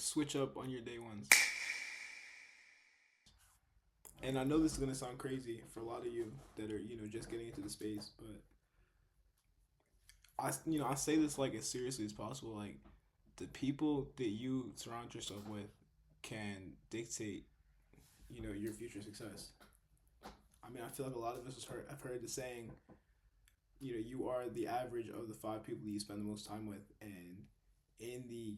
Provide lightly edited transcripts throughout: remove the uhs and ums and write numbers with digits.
switch up on your day ones. And I know this is gonna sound crazy for a lot of you that are just getting into the space, but I say this like as seriously as possible. Like the people that you surround yourself with can dictate your future success. I mean, I feel like a lot of us have heard the saying, you are the average of the five people you spend the most time with, and in the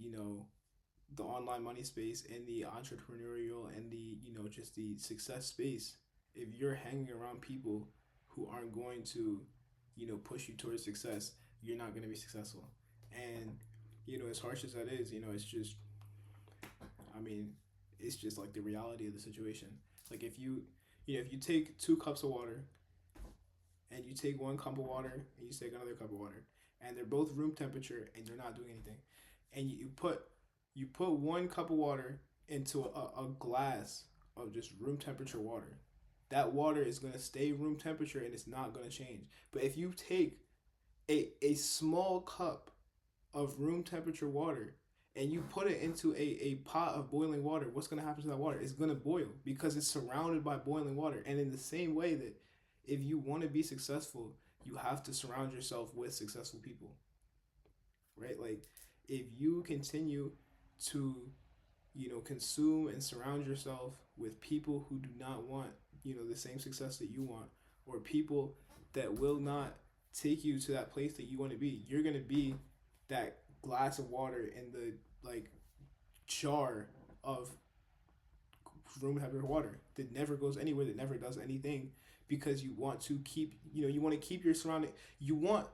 the online money space, in the entrepreneurial, and the just the success space, if you're hanging around people who aren't going to push you towards success, you're not going to be successful. And as harsh as that is, it's just, I mean, it's just like the reality of the situation. Like if you take 2 cups of water, and you take 1 cup of water and you take another cup of water, and they're both room temperature and they're not doing anything, and you put 1 cup of water into a glass of just room temperature water, that water is going to stay room temperature and it's not going to change. But if you take a small cup of room temperature water and you put it into a pot of boiling water, what's going to happen to that water? It's going to boil because it's surrounded by boiling water. And in the same way that if you want to be successful, you have to surround yourself with successful people, right? Like if you continue to consume and surround yourself with people who do not want the same success that you want, or people that will not take you to that place that you want to be, you're going to be that glass of water in the like jar of room temperature water that never goes anywhere, that never does anything, because you want to keep you want to keep your surrounding, you want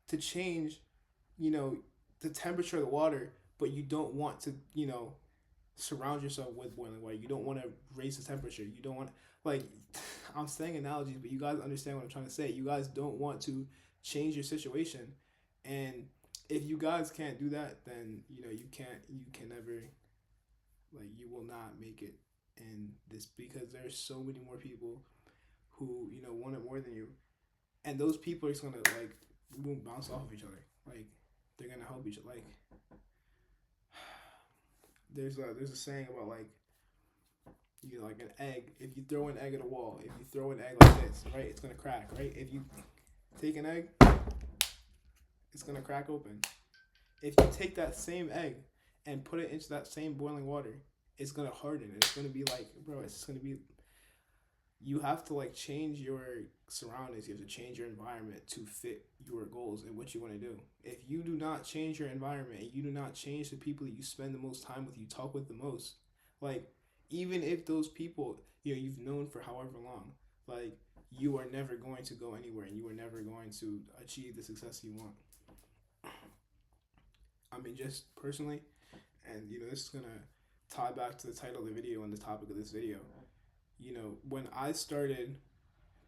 to change you know the temperature of the water, but you don't want to surround yourself with boiling water. You don't want to raise the temperature. You don't want, like, I'm saying analogies, but you guys understand what I'm trying to say. You guys don't want to change your situation, and if you guys can't do that, then you can never, like, you will not make it in this, because there's so many more people who want it more than you, and those people are just gonna, like, won't bounce off of each other. Like, they're gonna help each other. Like, there's a saying about, like, like an egg. If you throw an egg at a wall, if you throw an egg like this, right, it's gonna crack, right? If you take an egg, it's gonna crack open. If you take that same egg and put it into that same boiling water, it's gonna harden. It's gonna be like, bro, it's gonna be. You have to, like, change your surroundings. You have to change your environment to fit your goals and what you want to do. If you do not change your environment, and you do not change the people that you spend the most time with, you talk with the most, like, even if those people you've known for however long, like, you are never going to go anywhere, and you are never going to achieve the success you want. I mean, just personally, and this is gonna tie back to the title of the video and the topic of this video. When I started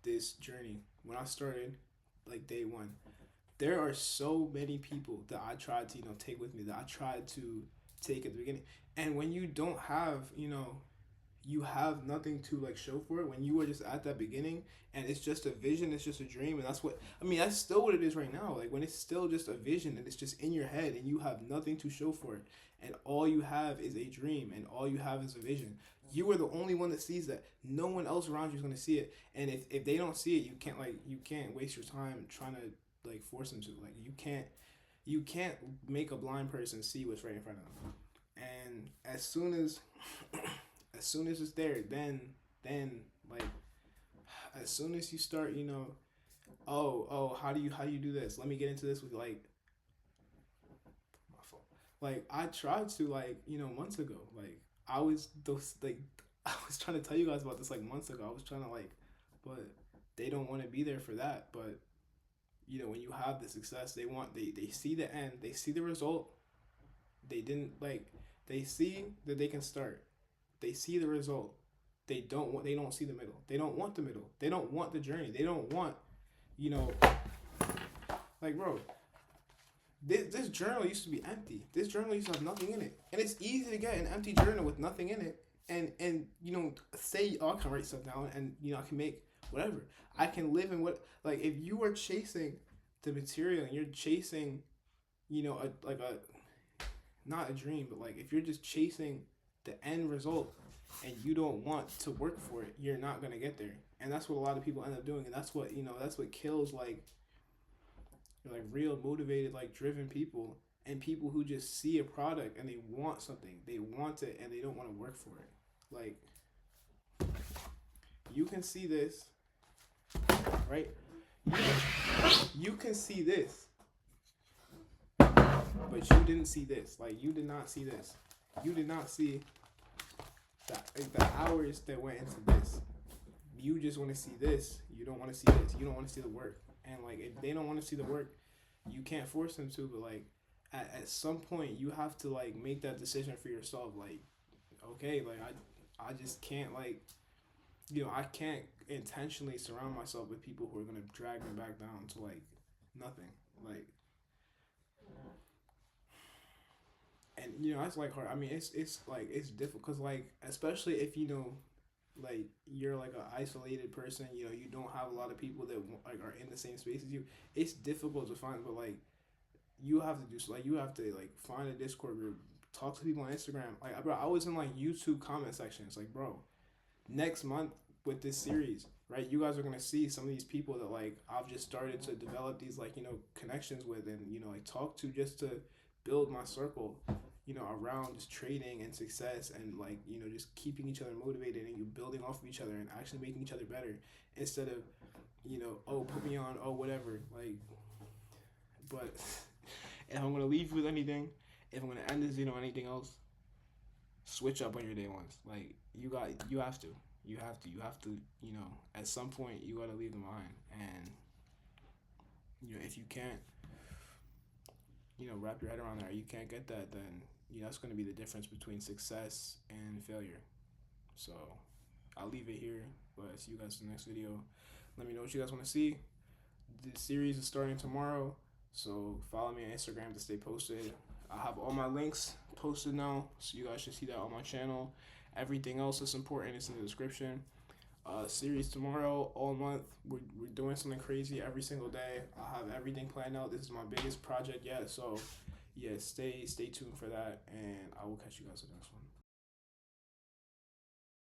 this journey, when I started, like, day one, there are so many people that I tried to take with me, that I tried to take at the beginning. And when you don't have you have nothing to, like, show for it, when you were just at that beginning and it's just a vision, it's just a dream, and that's what I mean, that's still what it is right now. Like, when it's still just a vision and it's just in your head and you have nothing to show for it, and all you have is a dream and all you have is a vision, you are the only one that sees that. No one else around you is going to see it. And if they don't see it, you can't waste your time trying to, like, force them to. Like, you can't make a blind person see what's right in front of them. And as soon as it's there, then, like, as soon as you start, how do you do this? Let me get into this with, like, my fault. Like, I tried to, like, months ago. Like, I was those, like, I was trying to tell you guys about this, like, months ago. I was trying to, like, but they don't want to be there for that. But when you have the success, they see the end, they see the result. They didn't, like, they see that they can start. They see the result. They don't see the middle. They don't want the middle. They don't want the journey. They don't want, you know, like, bro, this journal used to be empty. This journal used to have nothing in it. And it's easy to get an empty journal with nothing in it and say, oh, I can write stuff down, and I can make whatever. I can live in what, like, if you are chasing the material and you're chasing, a, like, a, not a dream, but like if you're just chasing the end result and you don't want to work for it, you're not gonna get there. And that's what a lot of people end up doing, and that's what that's what kills like real motivated, like driven people, and people who just see a product and they want something, they want it, and they don't want to work for it. Like you can see this, right? You can see this, but you didn't see this. Like you did not see this. You did not see the hours that went into this. You just want to see this. You don't want to see this. You don't want to see the work. And like if they don't want to see the work, you can't force them to. But like at some point, you have to like make that decision for yourself. Like okay, like I just can't like I can't intentionally surround myself with people who are gonna drag me back down to like nothing. Like and it's like hard. I mean, it's like it's difficult because like especially if like you're like an isolated person. You don't have a lot of people that like are in the same space as you. It's difficult to find, but like you have to do so. Like you have to like find a Discord group, talk to people on Instagram. Like bro, I was in like YouTube comment sections. Like bro, next month with this series, right? You guys are gonna see some of these people that like I've just started to develop these like connections with and like talk to just to build my circle around just trading and success and like just keeping each other motivated and you building off of each other and actually making each other better instead of oh put me on, oh whatever, like. But if I'm gonna leave you with anything, if I'm gonna end this anything else, switch up on your day ones. Like you have to at some point you gotta leave them behind. And if you can't wrap your head around that, or you can't get that, then that's going to be the difference between success and failure. So I'll leave it here, but see you guys in the next video. Let me know what you guys want to see. The series is starting tomorrow, so follow me on Instagram to stay posted. I have all my links posted now, so you guys should see that on my channel. Everything else that's important is in the description. Series tomorrow, all month. We're doing something crazy every single day. I have everything planned out. This is my biggest project yet, so yeah, stay tuned for that, and I will catch you guys in the next one.